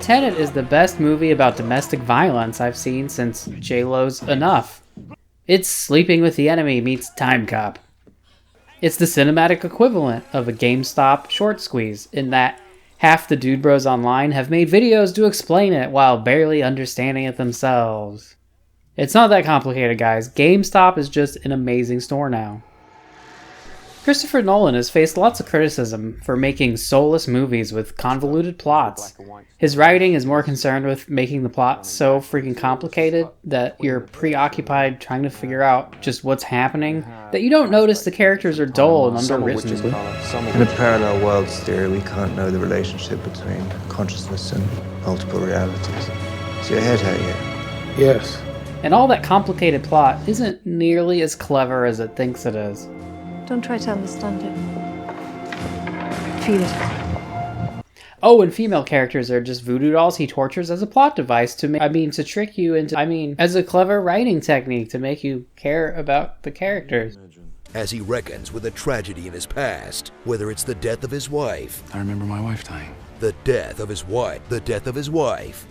Tenet is the best movie about domestic violence I've seen since J-Lo's Enough. It's Sleeping with the Enemy meets TIMECOP. It's the cinematic equivalent of a GameStop short squeeze, in that half the dude bros online have made videos to explain it while barely understanding it themselves. It's not that complicated, guys. GameStop is just an amazing store now. Christopher Nolan has faced lots of criticism for making soulless movies with convoluted plots. His writing is more concerned with making the plot so freaking complicated that you're preoccupied trying to figure out just what's happening, that you don't notice the characters are dull and underwritten. In a parallel world theory, we can't know the relationship between consciousness and multiple realities. Is your head hurt yet? Yes. And all that complicated plot isn't nearly as clever as it thinks it is. Don't try to understand it. Feel it. Oh, and female characters are just voodoo dolls he tortures as a plot device to trick you into, as a clever writing technique to make you care about the characters. As he reckons with a tragedy in his past, whether it's the death of his wife. I remember my wife dying. The death of his wife. The death of his wife.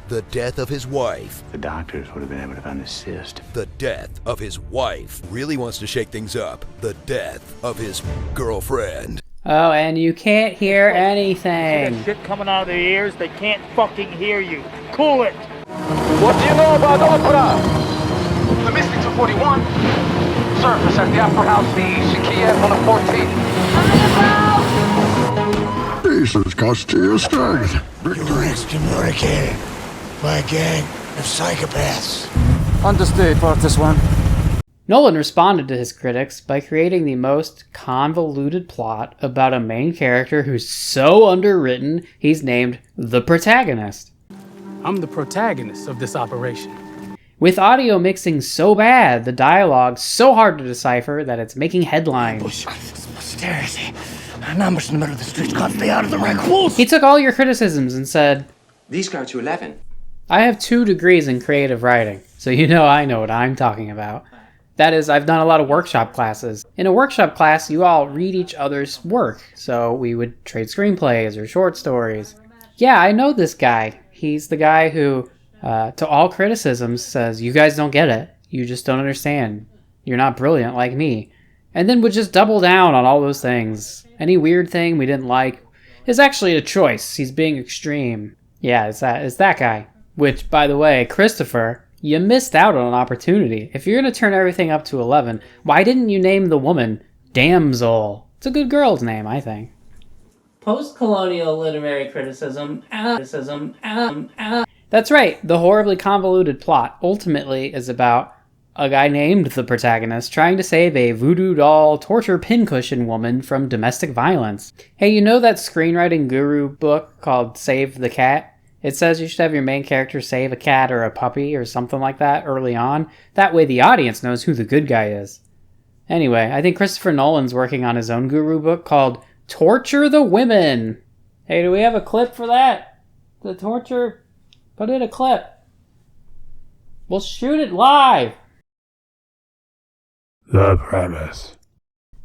The death of his wife. The doctors would have been able to find a cyst. The death of his wife. Really wants to shake things up. The death of his girlfriend. Oh, and you can't hear anything. See that shit coming out of their ears? They can't fucking hear you. Cool it! What do you know about opera? The Mystic 241. Surface at the Upper House, the Kiev on the 14th. Jesus, Castilla strength. You're excommunicated by a gang of psychopaths. Understood, Partis One. Nolan responded to his critics by creating the most convoluted plot about a main character who's so underwritten he's named the protagonist. I'm the protagonist of this operation. With audio mixing so bad, the dialogue so hard to decipher that it's making headlines. Posterity. Numbers in the middle of the streets can't stay out of the records. He took all your criticisms and said, "These go to 11. I have 2 degrees in creative writing, so I know what I'm talking about. That is, I've done a lot of workshop classes. In a workshop class, you all read each other's work, so we would trade screenplays or short stories. Yeah, I know this guy. He's the guy who, to all criticisms, says, you guys don't get it. You just don't understand. You're not brilliant like me. And then would just double down on all those things. Any weird thing we didn't like is actually a choice. He's being extreme. Yeah, it's that guy. Which, by the way, Christopher, you missed out on an opportunity. If you're going to turn everything up to 11, why didn't you name the woman Damsel? It's a good girl's name, I think. Post-colonial literary criticism. That's right, the horribly convoluted plot ultimately is about a guy named the protagonist trying to save a voodoo doll torture pincushion woman from domestic violence. Hey, you know that screenwriting guru book called Save the Cat? It says you should have your main character save a cat or a puppy or something like that early on. That way the audience knows who the good guy is. Anyway, I think Christopher Nolan's working on his own guru book called Torture the Women. Hey, do we have a clip for that? The torture? Put in a clip. We'll shoot it live. The premise.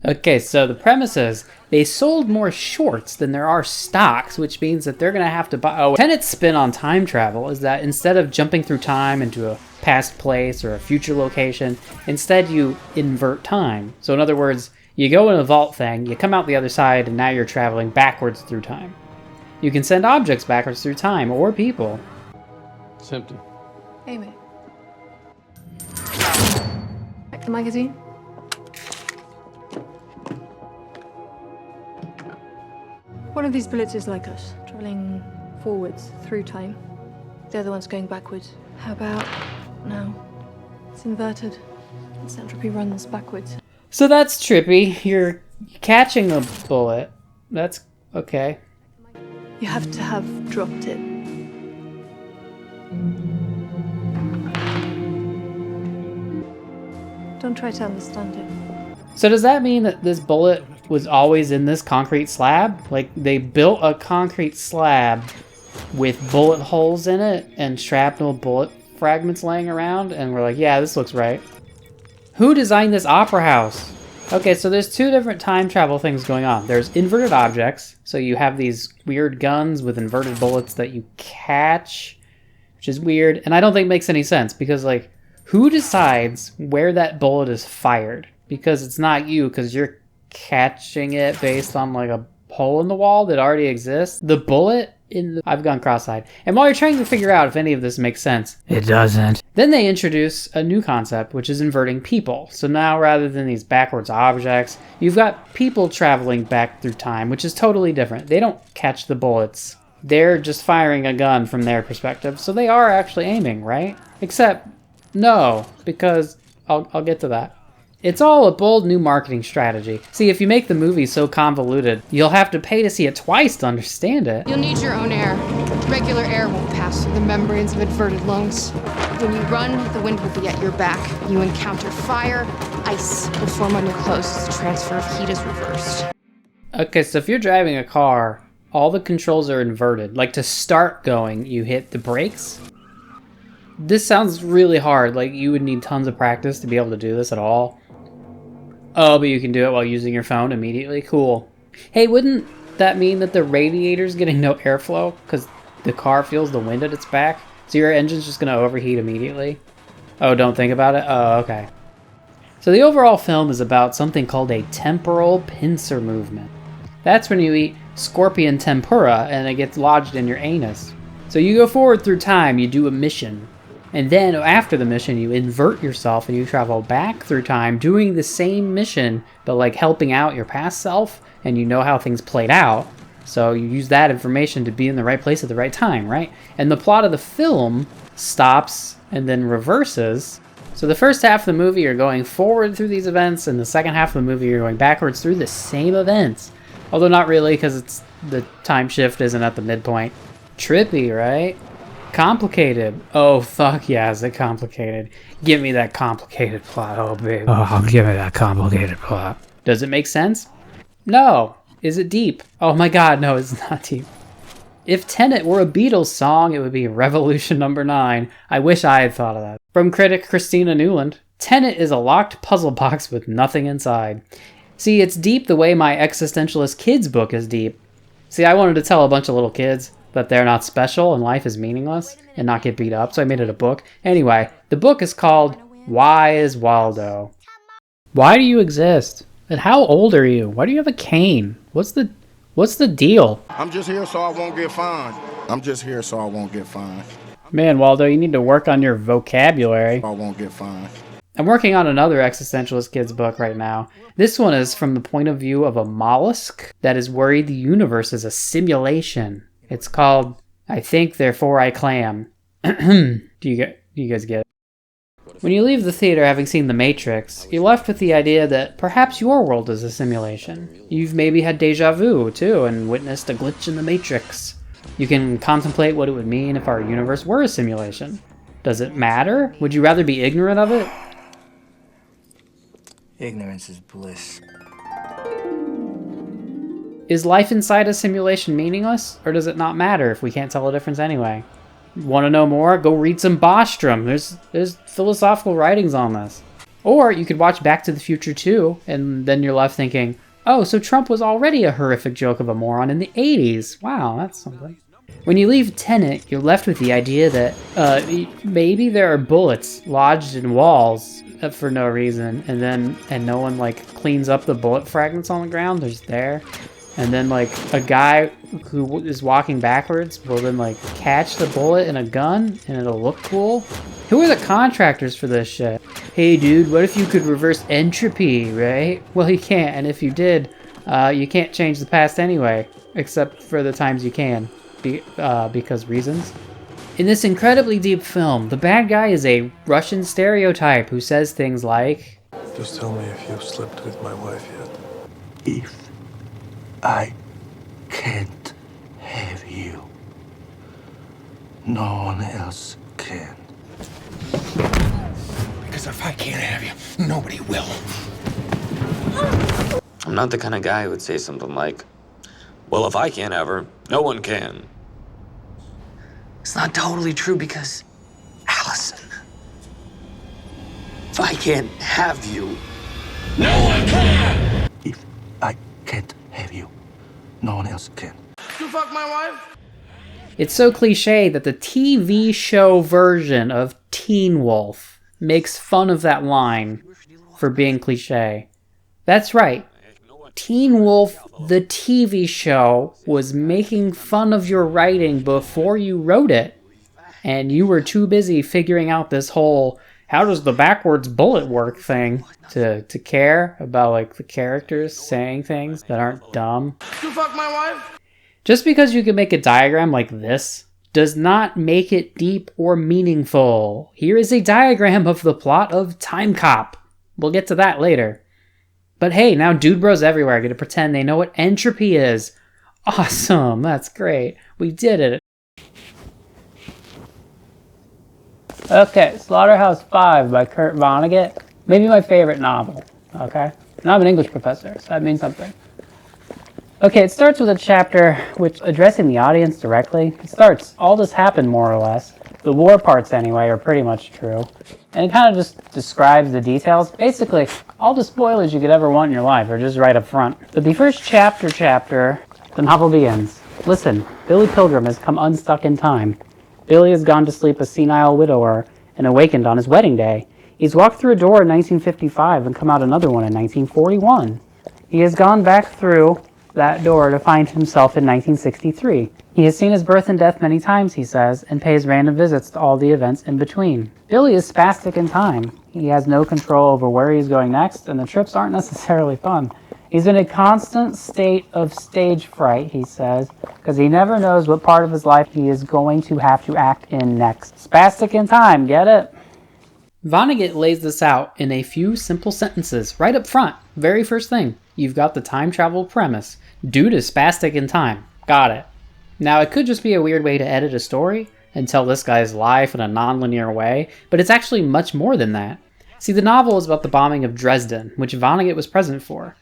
Okay, so the premise is they sold more shorts than there are stocks, which means that they're going to have to buy... Oh, Tenet's spin on time travel is that instead of jumping through time into a past place or a future location, instead you invert time. So in other words, you go in a vault thing, you come out the other side, and now you're traveling backwards through time. You can send objects backwards through time, or people. It's empty. Hey, mate. Back the magazine. One of these bullets is like us, traveling forwards through time. The other one's going backwards. How about now? It's inverted. Its entropy runs backwards. So that's trippy. You're catching a bullet. That's okay. You have to have dropped it. Don't try to understand it. So does that mean that this bullet was always in this concrete slab? Like, they built a concrete slab with bullet holes in it and shrapnel bullet fragments laying around, and we're like, yeah, this looks right. Who designed this opera house? Okay, so there's two different time travel things going on. There's inverted objects, so you have these weird guns with inverted bullets that you catch, which is weird, and I don't think makes any sense, because, like, who decides where that bullet is fired? Because it's not you, because you're catching it based on, like, a hole in the wall that already exists. The bullet in the... I've gone cross-eyed. And while you're trying to figure out if any of this makes sense, it doesn't. Then they introduce a new concept, which is inverting people. So now, rather than these backwards objects, you've got people traveling back through time, which is totally different. They don't catch the bullets. They're just firing a gun from their perspective. So they are actually aiming, right? Except, no, because I'll get to that. It's all a bold new marketing strategy. See, if you make the movie so convoluted, you'll have to pay to see it twice to understand it. You'll need your own air. Regular air won't pass through the membranes of inverted lungs. When you run, the wind will be at your back. You encounter fire, ice will form on your clothes as the transfer of heat is reversed. Okay, so if you're driving a car, all the controls are inverted. Like, to start going, you hit the brakes. This sounds really hard. Like, you would need tons of practice to be able to do this at all. Oh, but you can do it while using your phone immediately? Cool. Hey, wouldn't that mean that the radiator's getting no airflow because the car feels the wind at its back? So your engine's just going to overheat immediately? Oh, don't think about it? Oh, okay. So the overall film is about something called a temporal pincer movement. That's when you eat scorpion tempura and it gets lodged in your anus. So you go forward through time, you do a mission. And then after the mission, you invert yourself and you travel back through time doing the same mission, but like helping out your past self, and you know how things played out. So you use that information to be in the right place at the right time, right? And the plot of the film stops and then reverses. So the first half of the movie you're going forward through these events, and the second half of the movie you're going backwards through the same events. Although not really, because it's the time shift isn't at the midpoint. Trippy, right? Complicated. Oh, fuck yeah, is it complicated? Give me that complicated plot, oh baby. Oh, give me that complicated plot. Does it make sense? No. Is it deep? Oh my god, no, it's not deep. If Tenet were a Beatles song, it would be Revolution Number 9. I wish I had thought of that. From critic Christina Newland, Tenet is a locked puzzle box with nothing inside. See, it's deep the way my existentialist kids book is deep. See, I wanted to tell a bunch of little kids that they're not special and life is meaningless and not get beat up, so I made it a book. Anyway, the book is called Why is Waldo? Why do you exist? And how old are you? Why do you have a cane? What's the deal? I'm just here so I won't get fined. I'm just here so I won't get fined. Man, Waldo, you need to work on your vocabulary. I won't get fined. I'm working on another existentialist kids book right now. This one is from the point of view of a mollusk that is worried the universe is a simulation. It's called I Think Therefore I Clam. Do you guys get it? When you leave the theater having seen The Matrix, you're left with the idea that perhaps your world is a simulation. You've maybe had deja vu, too, and witnessed a glitch in the Matrix. You can contemplate what it would mean if our universe were a simulation. Does it matter? Would you rather be ignorant of it? Ignorance is bliss. Is life inside a simulation meaningless, or does it not matter if we can't tell the difference anyway? Want to know more? Go read some Bostrom. There's philosophical writings on this. Or you could watch Back to the Future 2, and then you're left thinking, oh, so Trump was already a horrific joke of a moron in the 80s. Wow, that's something. When you leave Tenet, you're left with the idea that maybe there are bullets lodged in walls for no reason, and no one like cleans up the bullet fragments on the ground. They're just there. And then, like, a guy who is walking backwards will then, like, catch the bullet in a gun, and it'll look cool. Who are the contractors for this shit? Hey, dude, what if you could reverse entropy, right? Well, you can't, and if you did, you can't change the past anyway, except for the times you can, because reasons. In this incredibly deep film, the bad guy is a Russian stereotype who says things like, Just tell me if you've slept with my wife yet. If I can't have you, no one else can. Because if I can't have you, nobody will. I'm not the kind of guy who would say something like, well, if I can't have her, no one can. It's not totally true because, Allison, if I can't have you, No one can! If I can't have you, no one else can. You fuck my wife? It's so cliche that the TV show version of Teen Wolf makes fun of that line for being cliche. That's right. Teen Wolf, the TV show, was making fun of your writing before you wrote it. And you were too busy figuring out this whole how does the backwards bullet work thing to care about like the characters saying things that aren't dumb. You fuck my wife? Just because you can make a diagram like this does not make it deep or meaningful. Here is a diagram of the plot of TIMECOP. We'll get to that later. But hey, now dude bros everywhere get to pretend they know what entropy is. Awesome, that's great. We did it. Okay, Slaughterhouse Five by Kurt Vonnegut. Maybe my favorite novel, okay? And I'm an English professor, so that means something. Okay, it starts with a chapter which, addressing the audience directly, it starts, all this happened more or less. The war parts anyway are pretty much true. And it kind of just describes the details. Basically, all the spoilers you could ever want in your life are just right up front. But the first chapter, the novel begins. Listen, Billy Pilgrim has come unstuck in time. Billy has gone to sleep a senile widower and awakened on his wedding day. He's walked through a door in 1955 and come out another one in 1941. He has gone back through that door to find himself in 1963. He has seen his birth and death many times, he says, and pays random visits to all the events in between. Billy is spastic in time. He has no control over where he's going next, and the trips aren't necessarily fun. He's in a constant state of stage fright, he says, because he never knows what part of his life he is going to have to act in next. Spastic in time, get it? Vonnegut lays this out in a few simple sentences, right up front. Very first thing, you've got the time travel premise. Dude is spastic in time. Got it. Now, it could just be a weird way to edit a story and tell this guy's life in a non-linear way, but it's actually much more than that. See, the novel is about the bombing of Dresden, which Vonnegut was present for.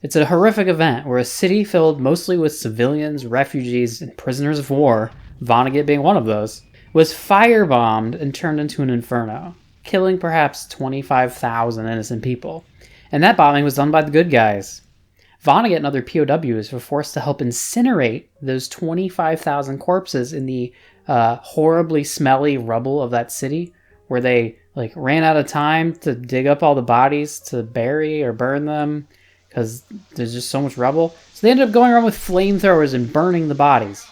It's a horrific event where a city filled mostly with civilians, refugees, and prisoners of war, Vonnegut being one of those, was firebombed and turned into an inferno, killing perhaps 25,000 innocent people. And that bombing was done by the good guys. Vonnegut and other POWs were forced to help incinerate those 25,000 corpses in the horribly smelly rubble of that city, where they ran out of time to dig up all the bodies to bury or burn them, because there's just so much rubble. So they ended up going around with flamethrowers and burning the bodies.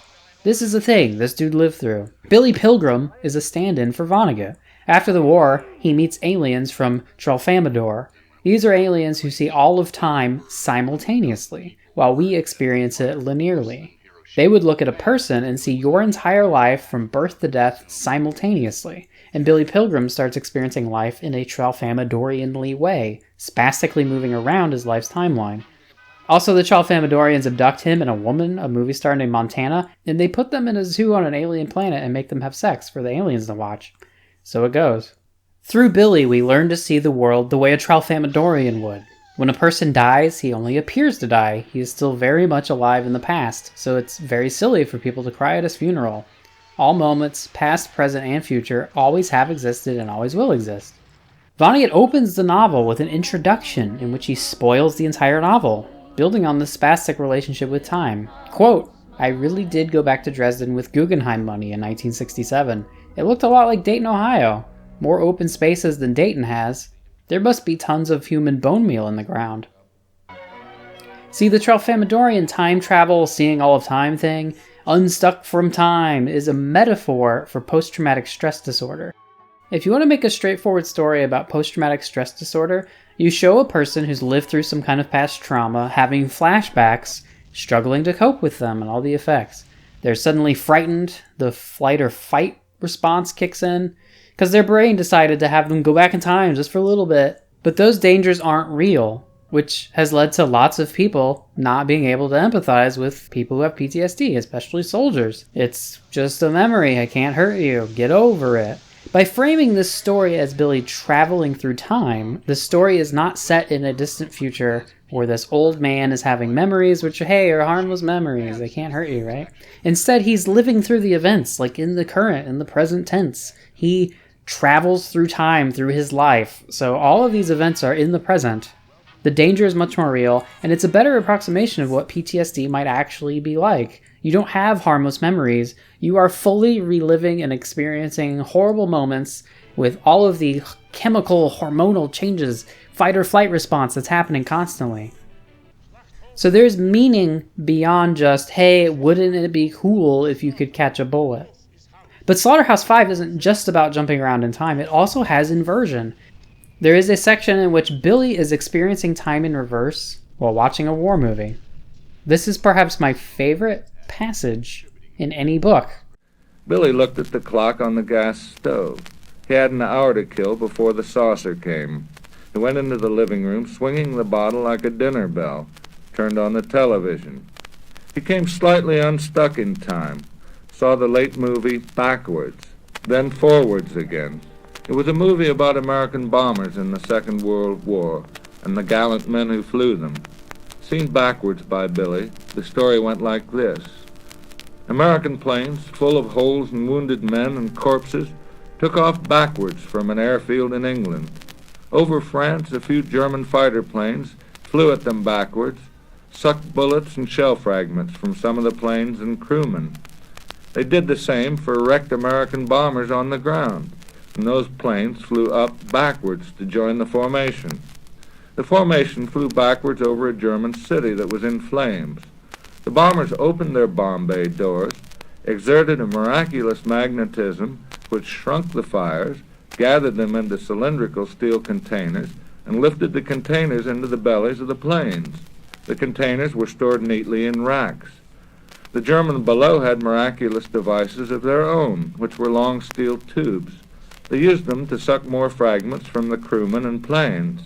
This is a thing this dude lived through. Billy Pilgrim is a stand-in for Vonnegut. After the war, he meets aliens from Tralfamadore. These are aliens who see all of time simultaneously, while we experience it linearly. They would look at a person and see your entire life from birth to death simultaneously, and Billy Pilgrim starts experiencing life in a Tralfamadorianly way, spastically moving around his life's timeline. Also, the Tralfamadorians abduct him and a woman, a movie star named Montana, and they put them in a zoo on an alien planet and make them have sex for the aliens to watch. So it goes. Through Billy, we learn to see the world the way a Tralfamadorian would. When a person dies, he only appears to die. He is still very much alive in the past, so it's very silly for people to cry at his funeral. All moments, past, present, and future, always have existed and always will exist. Vonnegut opens the novel with an introduction in which he spoils the entire novel, building on the spastic relationship with time. Quote, I really did go back to Dresden with Guggenheim money in 1967. It looked a lot like Dayton, Ohio. More open spaces than Dayton has. There must be tons of human bone meal in the ground. See, the Tralfamadorian time travel, seeing all of time thing, unstuck from time, is a metaphor for post-traumatic stress disorder. If you want to make a straightforward story about post-traumatic stress disorder, you show a person who's lived through some kind of past trauma, having flashbacks, struggling to cope with them and all the effects. They're suddenly frightened, the flight or fight response kicks in, because their brain decided to have them go back in time just for a little bit. But those dangers aren't real, which has led to lots of people not being able to empathize with people who have PTSD, especially soldiers. It's just a memory, I can't hurt you, get over it. By framing this story as Billy traveling through time, the story is not set in a distant future where this old man is having memories, which, hey, are harmless memories, they can't hurt you, right? Instead, he's living through the events, like in the current, in the present tense. He travels through time, through his life. So all of these events are in the present, The danger is much more real, and it's a better approximation of what PTSD might actually be like. You don't have harmless memories. You are fully reliving and experiencing horrible moments with all of the chemical, hormonal changes, fight or flight response that's happening constantly. So there's meaning beyond just, hey, wouldn't it be cool if you could catch a bullet? But Slaughterhouse 5 isn't just about jumping around in time, it also has inversion. There is a section in which Billy is experiencing time in reverse while watching a war movie. This is perhaps my favorite passage in any book. Billy looked at the clock on the gas stove. He had an hour to kill before the saucer came. He went into the living room, swinging the bottle like a dinner bell, turned on the television. He came slightly unstuck in time, saw the late movie backwards, then forwards again. It was a movie about American bombers in the Second World War and the gallant men who flew them. Seen backwards by Billy, the story went like this. American planes, full of holes and wounded men and corpses, took off backwards from an airfield in England. Over France, a few German fighter planes flew at them backwards, sucked bullets and shell fragments from some of the planes and crewmen. They did the same for wrecked American bombers on the ground, and those planes flew up backwards to join the formation. The formation flew backwards over a German city that was in flames. The bombers opened their bomb bay doors, exerted a miraculous magnetism which shrunk the fires, gathered them into cylindrical steel containers, and lifted the containers into the bellies of the planes. The containers were stored neatly in racks. The Germans below had miraculous devices of their own, which were long steel tubes. They used them to suck more fragments from the crewmen and planes.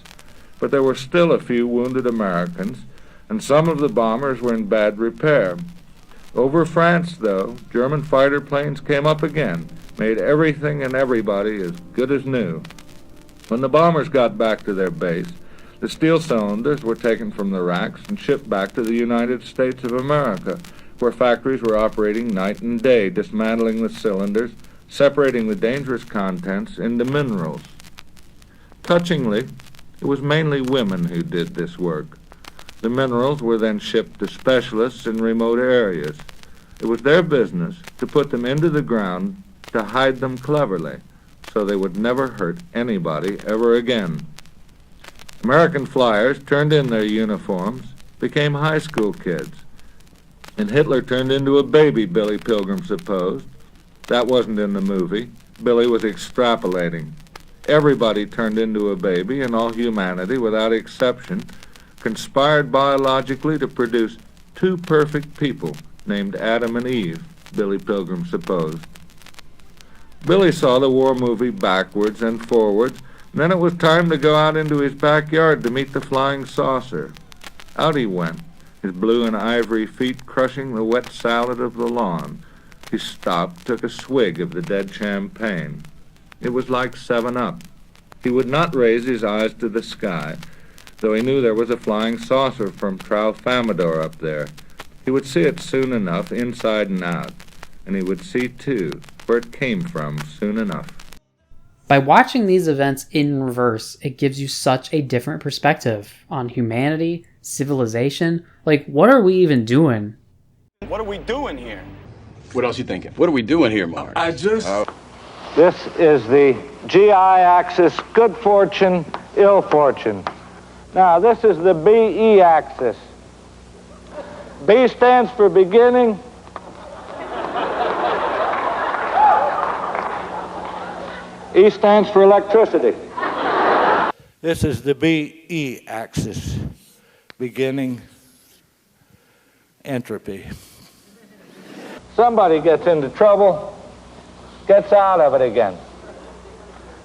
But there were still a few wounded Americans, and some of the bombers were in bad repair. Over France, though, German fighter planes came up again, made everything and everybody as good as new. When the bombers got back to their base, the steel cylinders were taken from the racks and shipped back to the United States of America, where factories were operating night and day, dismantling the cylinders, separating the dangerous contents into minerals. Touchingly, it was mainly women who did this work. The minerals were then shipped to specialists in remote areas. It was their business to put them into the ground to hide them cleverly, so they would never hurt anybody ever again. American flyers turned in their uniforms, became high school kids, and Hitler turned into a baby, Billy Pilgrim supposed. That wasn't in the movie. Billy was extrapolating. Everybody turned into a baby, and all humanity, without exception, conspired biologically to produce two perfect people named Adam and Eve, Billy Pilgrim supposed. Billy saw the war movie backwards and forwards, and then it was time to go out into his backyard to meet the flying saucer. Out he went, his blue and ivory feet crushing the wet salad of the lawn. He stopped, took a swig of the dead champagne. It was like 7-Up. He would not raise his eyes to the sky, though he knew there was a flying saucer from Tralfamadore up there. He would see it soon enough, inside and out, and he would see, too, where it came from soon enough. By watching these events in reverse, it gives you such a different perspective on humanity, civilization. Like, what are we even doing? What are we doing here? What else you thinking? What are we doing here, Mark? This is the GI axis, good fortune, ill fortune. Now, this is the BE axis. B stands for beginning. E stands for electricity. This is the BE axis, beginning entropy. Somebody gets into trouble, gets out of it again.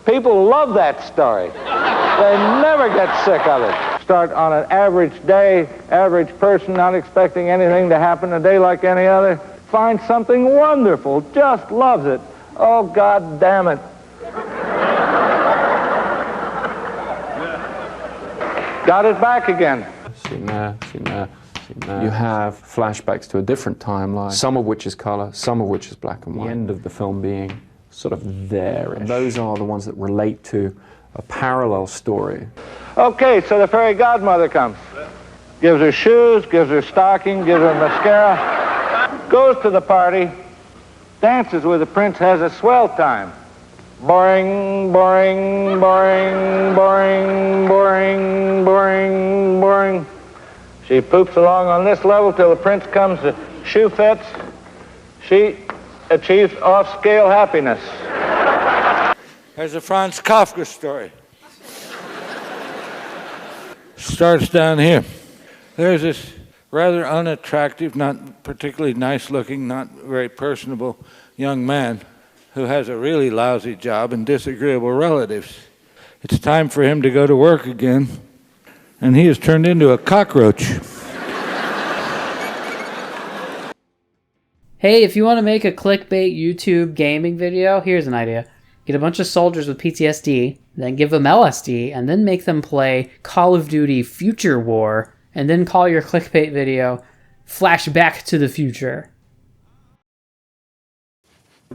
People love that story. They never get sick of it. Start on an average day, average person, not expecting anything to happen a day like any other. Find something wonderful, just loves it. Oh, God damn it. Got it back again. Scene there, scene there, scene there. You have flashbacks to a different timeline, some of which is color, some of which is black and white. The end of the film being sort of there. And those are the ones that relate to a parallel story. Okay, so the fairy godmother comes. Gives her shoes, gives her stocking, gives her mascara. Goes to the party, dances with the prince, has a swell time. Boring, boring, boring, boring, boring, boring, boring. She poops along on this level till the prince comes to shoe fits. She achieves off-scale happiness. There's a Franz Kafka story. Starts down here. There's this rather unattractive, not particularly nice-looking, not very personable young man who has a really lousy job and disagreeable relatives. It's time for him to go to work again, and he is turned into a cockroach. Hey, if you want to make a clickbait YouTube gaming video, here's an idea. Get a bunch of soldiers with PTSD, then give them LSD, and then make them play Call of Duty Future War, and then call your clickbait video Flashback to the Future.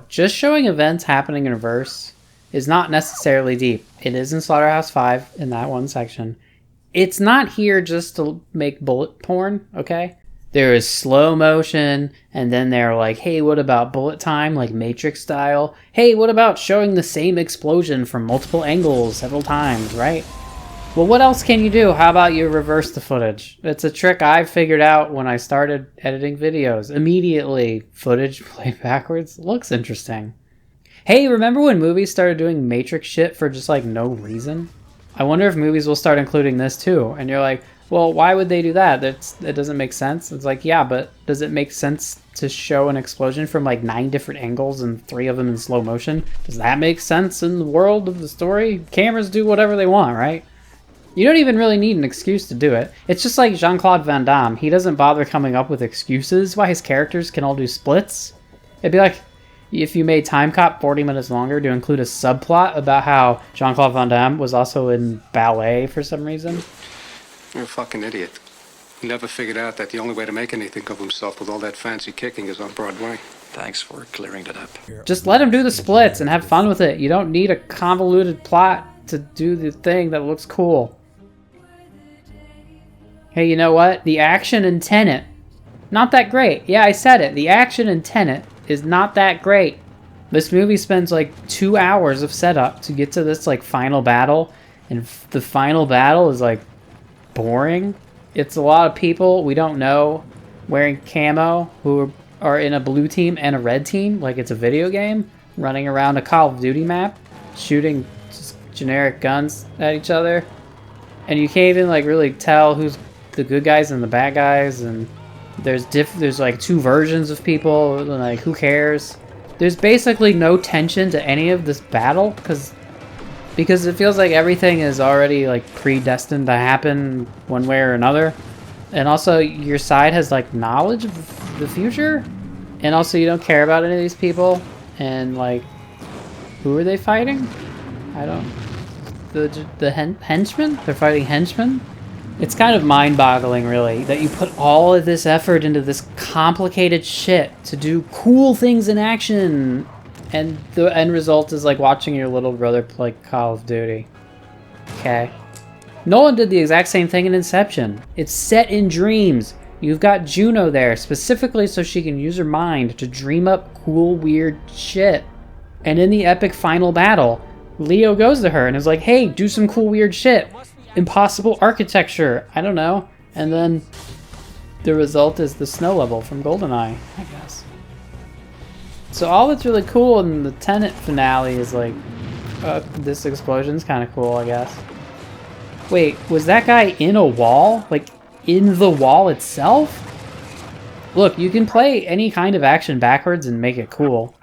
Just showing events happening in reverse is not necessarily deep. It is in Slaughterhouse 5 in that one section. It's not here just to make bullet porn, okay? There is slow motion, and then they're like, hey, what about bullet time, like Matrix style? Hey, what about showing the same explosion from multiple angles several times, right? Well, what else can you do? How about you reverse the footage? It's a trick I figured out when I started editing videos. Immediately, footage played backwards looks interesting. Hey, remember when movies started doing Matrix shit for just like no reason? I wonder if movies will start including this too. And you're like, well, why would they do that? It doesn't make sense. It's like, yeah, but does it make sense to show an explosion from like 9 different angles and 3 of them in slow motion? Does that make sense in the world of the story? Cameras do whatever they want, right? You don't even really need an excuse to do it. It's just like Jean-Claude Van Damme. He doesn't bother coming up with excuses why his characters can all do splits. It'd be like if you made TIMECOP 40 minutes longer to include a subplot about how Jean-Claude Van Damme was also in ballet for some reason. You're a fucking idiot. He never figured out that the only way to make anything of himself with all that fancy kicking is on Broadway. Thanks for clearing that up. Just let him do the splits and have fun with it. You don't need a convoluted plot to do the thing that looks cool. Hey, you know what? The action in Tenet, not that great. Yeah, I said it. The action in Tenet is not that great. This movie spends like 2 hours of setup to get to this like final battle, and the final battle is like boring. It's a lot of people we don't know wearing camo who are in a blue team and a red team, like it's a video game, running around a Call of Duty map, shooting just generic guns at each other, and you can't even like really tell who's the good guys and the bad guys, and there's like 2 versions of people, and like who cares? There's basically no tension to any of this battle because it feels like everything is already like predestined to happen one way or another, and also your side has like knowledge of the future, and also you don't care about any of these people, and like who are they fighting? I don't. The henchmen? They're fighting henchmen? It's kind of mind-boggling, really, that you put all of this effort into this complicated shit to do cool things in action, and the end result is like watching your little brother play Call of Duty. Okay. Nolan did the exact same thing in Inception. It's set in dreams. You've got Juno there specifically so she can use her mind to dream up cool, weird shit. And in the epic final battle, Leo goes to her and is like, hey, do some cool, weird shit. Impossible architecture, I don't know. And then the result is the snow level from GoldenEye, I guess. So all that's really cool in the Tenet finale is like, this explosion's kind of cool, I guess. Wait, was that guy in a wall? Like, in the wall itself? Look, you can play any kind of action backwards and make it cool.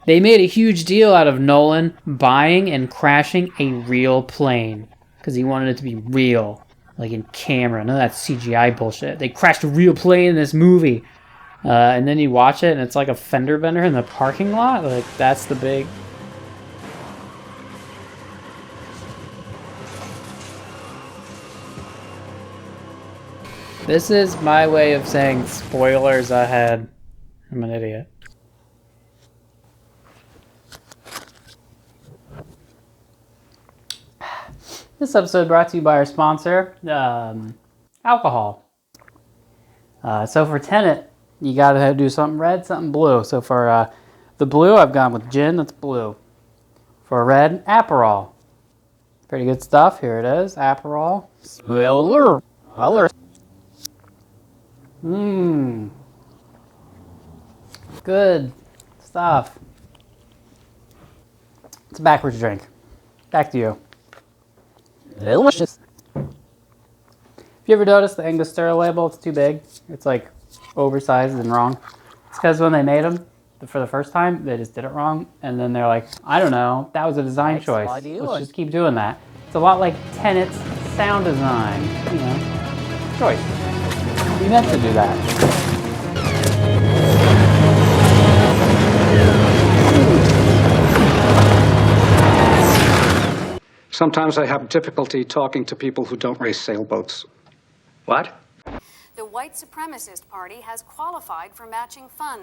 They made a huge deal out of Nolan buying and crashing a real plane because he wanted it to be real, like in camera. None of that CGI bullshit. They crashed a real plane in this movie. And then you watch it and it's like a fender bender in the parking lot. Like, that's the big... This is my way of saying spoilers ahead. I'm an idiot. This episode brought to you by our sponsor, alcohol. So for Tenet, you gotta do something red, something blue. So for the blue, I've gone with gin, that's blue. For red, Aperol. Pretty good stuff. Here it is, Aperol. Spoiler. Good stuff. It's a backwards drink. Back to you. Delicious. Have you ever noticed the Angostura label? It's too big. It's like oversized and wrong. It's because when they made them for the first time, they just did it wrong. And then they're like, I don't know, that was a design choice. Let's just keep doing that. It's a lot like Tenet's sound design. You know, choice. We meant to do that. Sometimes I have difficulty talking to people who don't race sailboats. What? The white supremacist party has qualified for matching funds.